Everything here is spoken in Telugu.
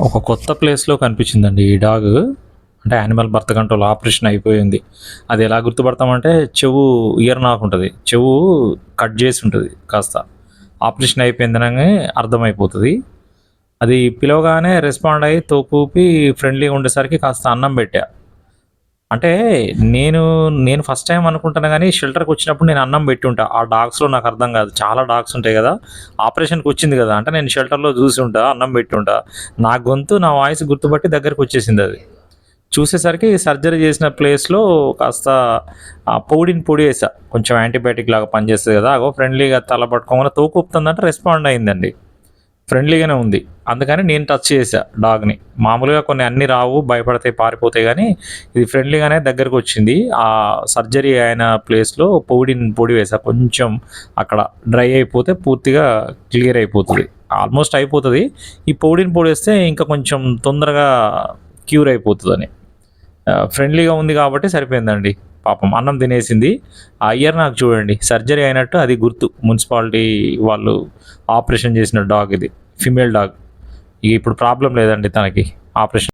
ఒక కొత్త ప్లేస్‌లో కనిపించిందండి ఈ డాగ్. అంటే యానిమల్ బర్త్ కంట్రోల్ ఆపరేషన్ అయిపోయింది. అది ఎలా గుర్తుపడతామంటే ఇయర్ నాక్ ఉంటది. చెవు కట్ చేసి ఉంటది కాస్త. ఆపరేషన్ అయిపోయిందనంగానే అర్థమైపోతది. అది పిలవగానే రెస్పాండ్ అయ్యి తోకూపి ఫ్రెండ్లీగా ఉండేసరికి కాస్త అన్నం పెట్టా. అంటే నేను, నేను ఫస్ట్ టైమ్ అనుకుంటున్నా గానీ షెల్టర్‌కొచ్చినప్పుడు నేను అన్నం పెట్టుంటా. ఆ డాగ్స్‌లో నాకు అర్థం కాదు. చాలా డాగ్స్ ఉంటాయి గదా! ఆపరేషన్‌కొచ్చింది గదా! అంటే నేను షెల్టర్‌లో జూసుంటా, అన్నం పెట్టుంటా. నా గొంతు, నా వాయిస్ గుర్తుపట్టి దగ్గరకొచ్చేసిందది. చూసేసరికి సర్జరీ చేసిన ప్లేస్‌లో కాస్త పొడి ఏసా. కొంచెం యాంటీబయాటిక్ లాగా పనిచేస్తది గదా! అగో ఫ్రెండ్లీగా తల పట్టుకోంగానే తోకూపుతుందంటే రెస్పాండ్ అయిందండి. ఫ్రెండ్లీగానే ఉంది. అందుకని నేను టచ్ చేశా డాగ్‌ని. మామూలుగా కొన్ని అన్నీ రావు, భయపడతాయి, పారిపోతాయి గానీ, ఇది ఫ్రెండ్లీగానే దగ్గరకొచ్చింది. సర్జరీ అయిన ప్లేస్‌లో పొడి వేశా. కొంచెం అక్కడ డ్రై అయిపోతే పూర్తిగా క్లియర్ అయిపోతది. ఆల్మోస్ట్ అయిపోతది. ఈ పొడేస్తే ఇంకా కొంచెం తొందరగా క్యూర్ అయిపోతదని. ఫ్రెండ్లీగా ఉంది కాబట్టి సరిపోయిందండి. పాపం అన్నం తినేసింది. ఆ ఇయర్ నాకు చూడండి సర్జరీ అయినట్టు అది గుర్తు. మున్సిపాలిటీ వాళ్ళు ఆపరేషన్ చేసిన డాగ్ ఇది. Female dog. ఇక ఇప్పుడు ప్రాబ్లమ్ లేదండి తనకి. ఆపరేషన్